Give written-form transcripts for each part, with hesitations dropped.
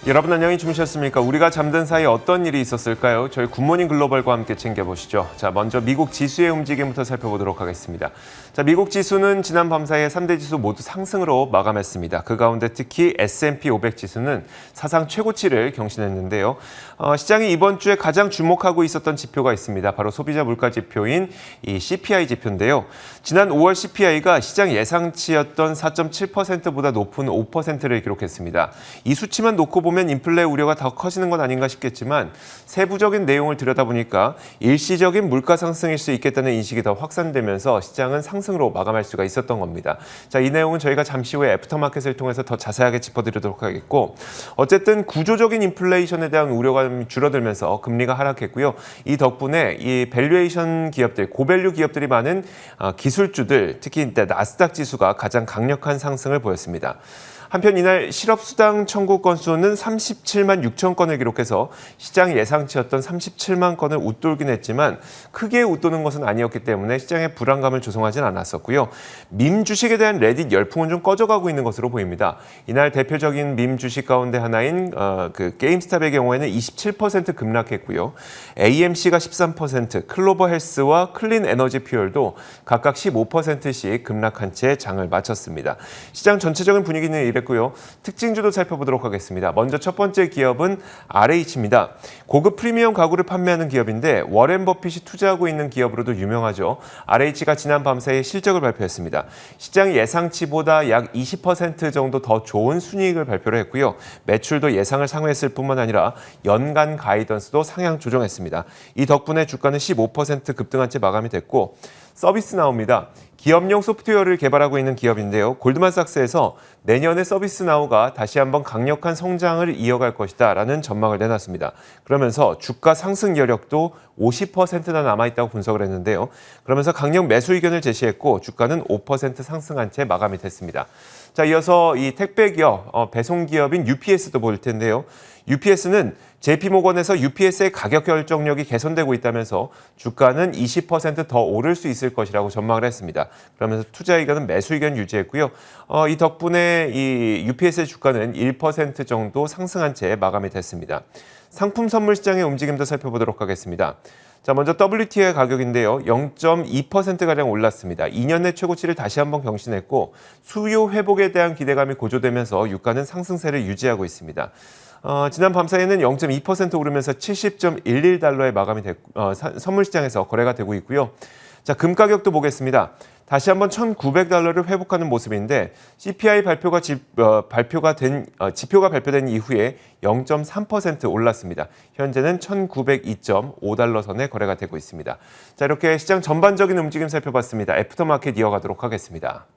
여러분 안녕히 주무셨습니까? 우리가 잠든 사이 어떤 일이 있었을까요? 저희 굿모닝 글로벌과 함께 챙겨보시죠. 자, 먼저 미국 지수의 움직임부터 살펴보도록 하겠습니다. 자, 미국 지수는 지난 밤 사이에 3대 지수 모두 상승으로 마감했습니다. 그 가운데 특히 S&P 500 지수는 사상 최고치를 경신했는데요. 시장이 이번 주에 가장 주목하고 있었던 지표가 있습니다. 바로 소비자 물가 지표인 이 CPI 지표인데요. 지난 5월 CPI가 시장 예상치였던 4.7%보다 높은 5%를 기록했습니다. 이 수치만 놓고 보면 인플레 우려가 더 커지는 건 아닌가 싶겠지만 세부적인 내용을 들여다보니까 일시적인 물가 상승일 수 있겠다는 인식이 더 확산되면서 시장은 상승으로 마감할 수가 있었던 겁니다. 자, 이 내용은 저희가 잠시 후에 애프터마켓을 통해서 더 자세하게 짚어드리도록 하겠고, 어쨌든 구조적인 인플레이션에 대한 우려감이 줄어들면서 금리가 하락했고요. 이 덕분에 이 밸류에이션 기업들, 고밸류 기업들이 많은 기술주들, 특히 나스닥 지수가 가장 강력한 상승을 보였습니다. 한편 이날 실업수당 청구 건수는 37만 6천 건을 기록해서 시장 예상치였던 37만 건을 웃돌긴 했지만 크게 웃도는 것은 아니었기 때문에 시장에 불안감을 조성하진 않았었고요. 밈 주식에 대한 레딧 열풍은 좀 꺼져가고 있는 것으로 보입니다. 이날 대표적인 밈 주식 가운데 하나인 게임스탑의 경우에는 27% 급락했고요. AMC가 13%, 클로버 헬스와 클린 에너지 퓨얼도 각각 15%씩 급락한 채 장을 마쳤습니다. 시장 전체적인 분위기는 이랬고요. 특징주도 살펴보도록 하겠습니다. 먼저 첫 번째 기업은 RH입니다. 고급 프리미엄 가구를 판매하는 기업인데 워렌 버핏이 투자하고 있는 기업으로도 유명하죠. RH가 지난 밤사이에 실적을 발표했습니다. 시장 예상치보다 약 20% 정도 더 좋은 순이익을 발표를 했고요. 매출도 예상을 상회했을 뿐만 아니라 연간 가이던스도 상향 조정했습니다. 이 덕분에 주가는 15% 급등한 채 마감이 됐고, 서비스나우입니다. 기업용 소프트웨어를 개발하고 있는 기업인데요. 골드만삭스에서 내년에 서비스나우가 다시 한번 강력한 성장을 이어갈 것이다 라는 전망을 내놨습니다. 그러면서 주가 상승 여력도 50%나 남아있다고 분석을 했는데요. 그러면서 강력 매수 의견을 제시했고 주가는 5% 상승한 채 마감이 됐습니다. 자, 이어서 이 택배 기업, 배송 기업인 UPS도 볼 텐데요. UPS는 JP모건에서 UPS의 가격 결정력이 개선되고 있다면서 주가는 20% 더 오를 수 있을 것이라고 전망을 했습니다. 그러면서 투자 의견은 매수 의견 유지했고요. 이 덕분에 이 UPS의 주가는 1% 정도 상승한 채 마감이 됐습니다. 상품 선물 시장의 움직임도 살펴보도록 하겠습니다. 자, 먼저 WTI 가격인데요. 0.2%가량 올랐습니다. 2년 내 최고치를 다시 한번 경신했고 수요 회복에 대한 기대감이 고조되면서 유가는 상승세를 유지하고 있습니다. 지난 밤사이에는 0.2% 오르면서 70.11달러에 마감이 됐고, 선물 시장에서 거래가 되고 있고요. 자, 금 가격도 보겠습니다. 다시 한번 1,900달러를 회복하는 모습인데 CPI 지표가 발표된 이후에 0.3% 올랐습니다. 현재는 1,902.5달러 선에 거래가 되고 있습니다. 자, 이렇게 시장 전반적인 움직임 살펴봤습니다. 애프터마켓 이어가도록 하겠습니다.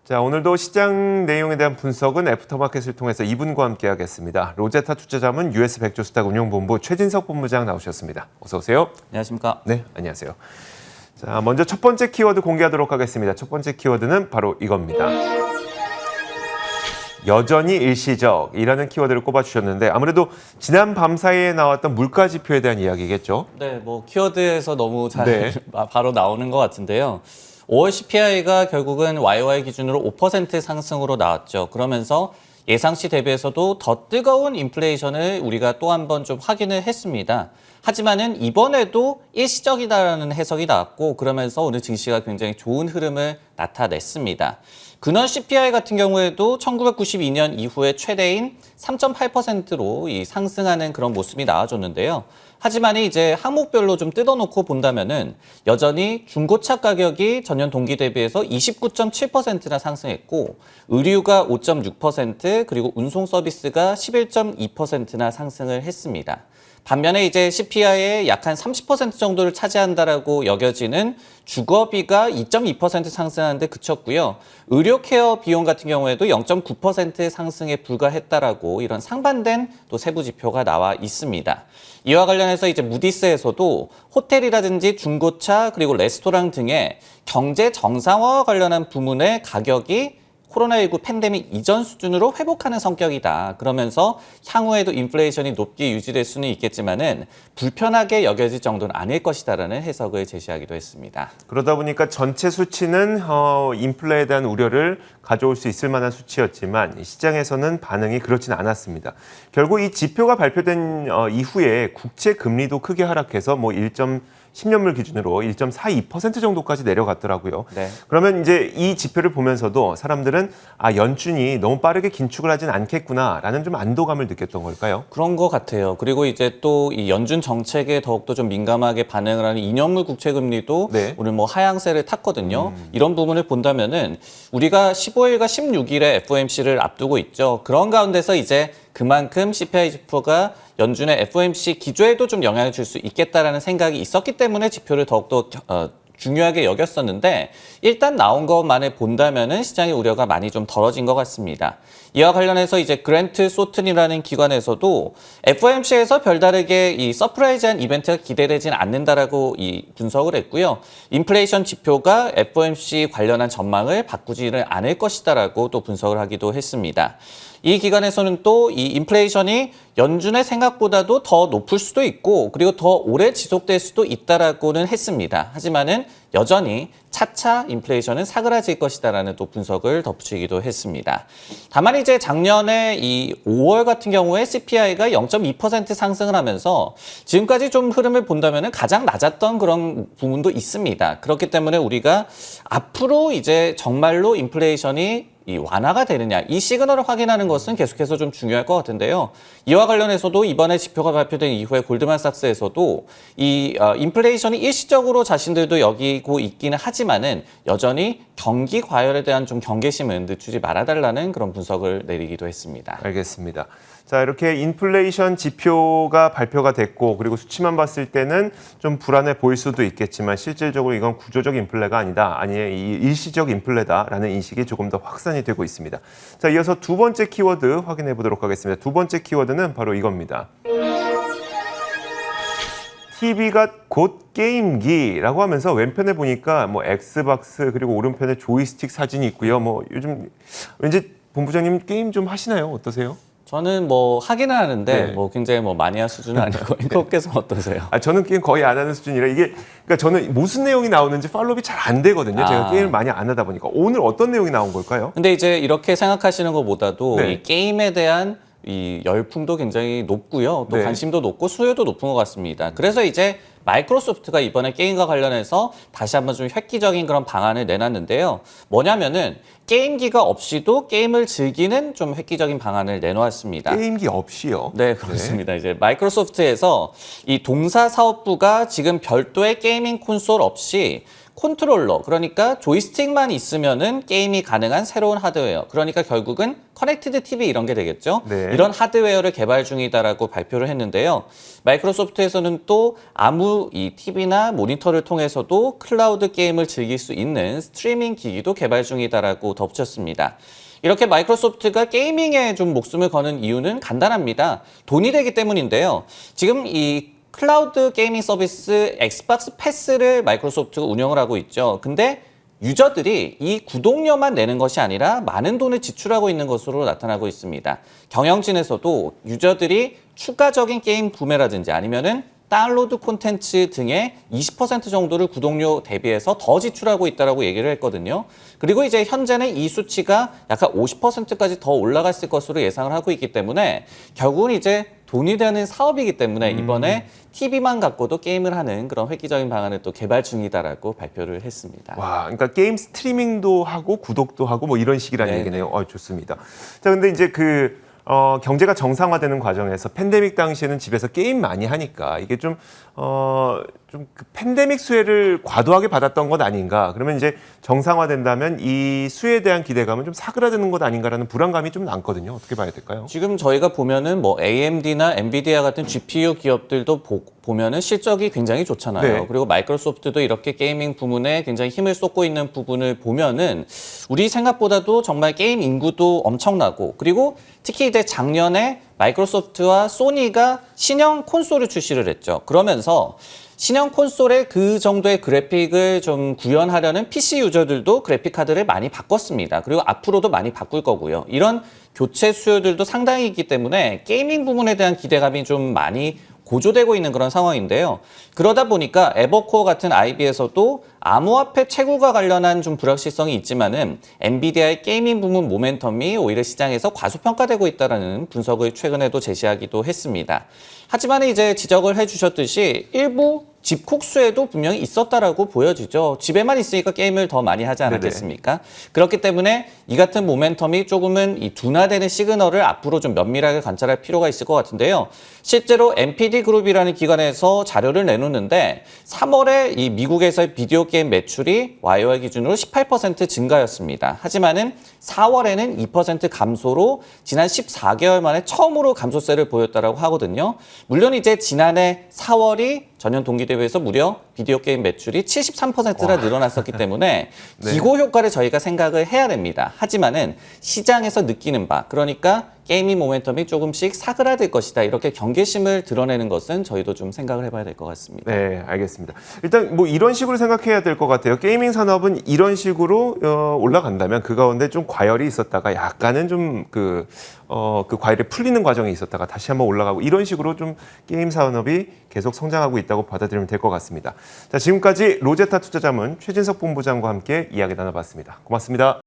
자, 오늘도 시장 내용에 대한 분석은 애프터마켓을 통해서 이분과 함께 하겠습니다. 로제타 투자자문 US 백조스탁 운용본부 최진석 본부장 나오셨습니다. 어서 오세요. 안녕하십니까? 네, 안녕하세요. 자, 먼저 첫 번째 키워드 공개하도록 하겠습니다. 첫 번째 키워드는 바로 이겁니다. 여전히 일시적이라는 키워드를 꼽아주셨는데 아무래도 지난 밤 사이에 나왔던 물가 지표에 대한 이야기겠죠? 네, 뭐 키워드에서 너무 잘 바로 나오는 것 같은데요. 5월 CPI가 결국은 YOY 기준으로 5% 상승으로 나왔죠. 그러면서 예상치 대비해서도 더 뜨거운 인플레이션을 우리가 또 한 번 좀 확인을 했습니다. 하지만은 이번에도 일시적이다라는 해석이 나왔고 그러면서 오늘 증시가 굉장히 좋은 흐름을 나타냈습니다. 근원 CPI 같은 경우에도 1992년 이후에 최대인 3.8%로 상승하는 그런 모습이 나와줬는데요. 하지만 이제 항목별로 좀 뜯어놓고 본다면은 여전히 중고차 가격이 전년 동기 대비해서 29.7%나 상승했고 의류가 5.6% 그리고 운송 서비스가 11.2%나 상승을 했습니다. 반면에 이제 CPI의 약 한 30% 정도를 차지한다라고 여겨지는 주거비가 2.2% 상승하는데 그쳤고요. 의료 케어 비용 같은 경우에도 0.9% 상승에 불과했다라고 이런 상반된 또 세부 지표가 나와 있습니다. 이와 관련해서 이제 무디스에서도 호텔이라든지 중고차 그리고 레스토랑 등의 경제 정상화와 관련한 부문의 가격이 코로나19 팬데믹 이전 수준으로 회복하는 성격이다. 그러면서 향후에도 인플레이션이 높게 유지될 수는 있겠지만은 불편하게 여겨질 정도는 아닐 것이다라는 해석을 제시하기도 했습니다. 그러다 보니까 전체 수치는 인플레에 대한 우려를 가져올 수 있을 만한 수치였지만 시장에서는 반응이 그렇지는 않았습니다. 결국 이 지표가 발표된 이후에 국채 금리도 크게 하락해서 10년물 기준으로 1.42% 정도까지 내려갔더라고요. 네. 그러면 이제 이 지표를 보면서도 사람들은 연준이 너무 빠르게 긴축을 하진 않겠구나라는 좀 안도감을 느꼈던 걸까요? 그런 것 같아요. 그리고 이제 또 이 연준 정책에 더욱더 좀 민감하게 반응을 하는 2년물 국채 금리도 네. 오늘 하향세를 탔거든요. 이런 부분을 본다면은 우리가 15일과 16일에 FOMC를 앞두고 있죠. 그런 가운데서 이제 그만큼 CPI 지표가 연준의 FOMC 기조에도 좀 영향을 줄 수 있겠다라는 생각이 있었기 때문에 지표를 더욱더 중요하게 여겼었는데 일단 나온 것만을 본다면은 시장의 우려가 많이 좀 덜어진 것 같습니다. 이와 관련해서 이제 그랜트 소튼이라는 기관에서도 FOMC에서 별다르게 이 서프라이즈한 이벤트가 기대되진 않는다라고 이 분석을 했고요. 인플레이션 지표가 FOMC 관련한 전망을 바꾸지를 않을 것이다라고 또 분석을 하기도 했습니다. 이 기관에서는 또 이 인플레이션이 연준의 생각보다도 더 높을 수도 있고 그리고 더 오래 지속될 수도 있다라고는 했습니다. 하지만은 여전히 차차 인플레이션은 사그라질 것이다라는 또 분석을 덧붙이기도 했습니다. 다만 이제 작년에 이 5월 같은 경우에 CPI가 0.2% 상승을 하면서 지금까지 좀 흐름을 본다면은 가장 낮았던 그런 부분도 있습니다. 그렇기 때문에 우리가 앞으로 이제 정말로 인플레이션이 이 완화가 되느냐 이 시그널을 확인하는 것은 계속해서 좀 중요할 것 같은데요. 이와 관련해서도 이번에 지표가 발표된 이후에 골드만삭스에서도 이 인플레이션이 일시적으로 자신들도 여기고 있기는 하지만은 여전히 경기 과열에 대한 좀 경계심은 늦추지 말아달라는 그런 분석을 내리기도 했습니다. 알겠습니다. 자, 이렇게 인플레이션 지표가 발표가 됐고 그리고 수치만 봤을 때는 좀 불안해 보일 수도 있겠지만 실질적으로 이건 구조적 인플레가 아니다. 아니, 이 일시적 인플레다라는 인식이 조금 더 확산이 되고 있습니다. 자, 이어서 두 번째 키워드 확인해 보도록 하겠습니다. 두 번째 키워드는 바로 이겁니다. TV가 곧 게임기라고 하면서 왼편에 보니까 엑스박스 그리고 오른편에 조이스틱 사진이 있고요. 요즘 왠지 본부장님 게임 좀 하시나요? 어떠세요? 저는 하기는 하는데 네. 굉장히 마니아 수준은 아니고 앵커께서는 어떠세요? 저는 게임 거의 안 하는 수준이라 그러니까 저는 무슨 내용이 나오는지 팔로우가 잘 안 되거든요. 제가 게임을 많이 안 하다 보니까 오늘 어떤 내용이 나온 걸까요? 근데 이제 이렇게 생각하시는 것보다도 네. 이 게임에 대한 이 열풍도 굉장히 높고요. 또 네. 관심도 높고 수요도 높은 것 같습니다. 그래서 이제 마이크로소프트가 이번에 게임과 관련해서 다시 한번 좀 획기적인 그런 방안을 내놨는데요. 뭐냐면은 게임기가 없이도 게임을 즐기는 좀 획기적인 방안을 내놓았습니다. 게임기 없이요? 네, 그렇습니다. 이제 마이크로소프트에서 이 동사 사업부가 지금 별도의 게이밍 콘솔 없이 컨트롤러, 그러니까 조이스틱만 있으면은 게임이 가능한 새로운 하드웨어. 그러니까 결국은 커넥티드 TV 이런 게 되겠죠. 네. 이런 하드웨어를 개발 중이다라고 발표를 했는데요. 마이크로소프트에서는 또 아무 이 TV나 모니터를 통해서도 클라우드 게임을 즐길 수 있는 스트리밍 기기도 개발 중이다라고 덧붙였습니다. 이렇게 마이크로소프트가 게이밍에 좀 목숨을 거는 이유는 간단합니다. 돈이 되기 때문인데요. 지금 이 클라우드 게이밍 서비스 엑스박스 패스를 마이크로소프트가 운영을 하고 있죠. 근데 유저들이 이 구독료만 내는 것이 아니라 많은 돈을 지출하고 있는 것으로 나타나고 있습니다. 경영진에서도 유저들이 추가적인 게임 구매라든지 아니면은 다운로드 콘텐츠 등의 20% 정도를 구독료 대비해서 더 지출하고 있다라고 얘기를 했거든요. 그리고 이제 현재는 이 수치가 약간 50%까지 더 올라갔을 것으로 예상을 하고 있기 때문에 결국은 이제 돈이 되는 사업이기 때문에 이번에 TV만 갖고도 게임을 하는 그런 획기적인 방안을 또 개발 중이다라고 발표를 했습니다. 와, 그러니까 게임 스트리밍도 하고 구독도 하고 이런 식이라는 네네. 얘기네요. 좋습니다. 자, 근데 이제 경제가 정상화되는 과정에서 팬데믹 당시에는 집에서 게임 많이 하니까 이게 좀 그 팬데믹 수혜를 과도하게 받았던 것 아닌가. 그러면 이제 정상화된다면 이 수혜에 대한 기대감은 좀 사그라드는 것 아닌가라는 불안감이 좀 남거든요. 어떻게 봐야 될까요? 지금 저희가 보면은 AMD나 엔비디아 같은 GPU 기업들도 보면은 실적이 굉장히 좋잖아요. 네. 그리고 마이크로소프트도 이렇게 게이밍 부문에 굉장히 힘을 쏟고 있는 부분을 보면은 우리 생각보다도 정말 게임 인구도 엄청나고 그리고 특히 이제 작년에 마이크로소프트와 소니가 신형 콘솔을 출시를 했죠. 그러면서 신형 콘솔에 그 정도의 그래픽을 좀 구현하려는 PC 유저들도 그래픽 카드를 많이 바꿨습니다. 그리고 앞으로도 많이 바꿀 거고요. 이런 교체 수요들도 상당히 있기 때문에 게이밍 부분에 대한 기대감이 좀 많이 고조되고 있는 그런 상황인데요. 그러다 보니까 에버코어 같은 IB에서도 암호화폐 채굴과 관련한 좀 불확실성이 있지만은 엔비디아의 게이밍 부문 모멘텀이 오히려 시장에서 과소평가되고 있다는 분석을 최근에도 제시하기도 했습니다. 하지만 이제 지적을 해주셨듯이 일부 집콕수에도 분명히 있었다라고 보여지죠. 집에만 있으니까 게임을 더 많이 하지 않았겠습니까? 그렇기 때문에 이 같은 모멘텀이 조금은 이 둔화되는 시그널을 앞으로 좀 면밀하게 관찰할 필요가 있을 것 같은데요. 실제로 NPD 그룹이라는 기관에서 자료를 내놓는데 3월에 이 미국에서의 비디오 게임 매출이 YOY 기준으로 18% 증가였습니다. 하지만은 4월에는 2% 감소로 지난 14개월 만에 처음으로 감소세를 보였다라고 하거든요. 물론 이제 지난해 4월이 전년 동기 대비해서 무려 비디오 게임 매출이 73%나 늘어났었기 때문에 네. 기고 효과를 저희가 생각을 해야 됩니다. 하지만은 시장에서 느끼는 바, 그러니까 게이밍 모멘텀이 조금씩 사그라들 것이다. 이렇게 경계심을 드러내는 것은 저희도 좀 생각을 해봐야 될 것 같습니다. 네, 알겠습니다. 일단 뭐 이런 식으로 생각해야 될 것 같아요. 게이밍 산업은 이런 식으로 올라간다면 그 가운데 좀 과열이 있었다가 약간은 좀 그 과열이 풀리는 과정이 있었다가 다시 한번 올라가고 이런 식으로 좀 게임 산업이 계속 성장하고 있다고 받아들이면 될 것 같습니다. 자, 지금까지 로제타 투자자문 최진석 본부장과 함께 이야기 나눠봤습니다. 고맙습니다.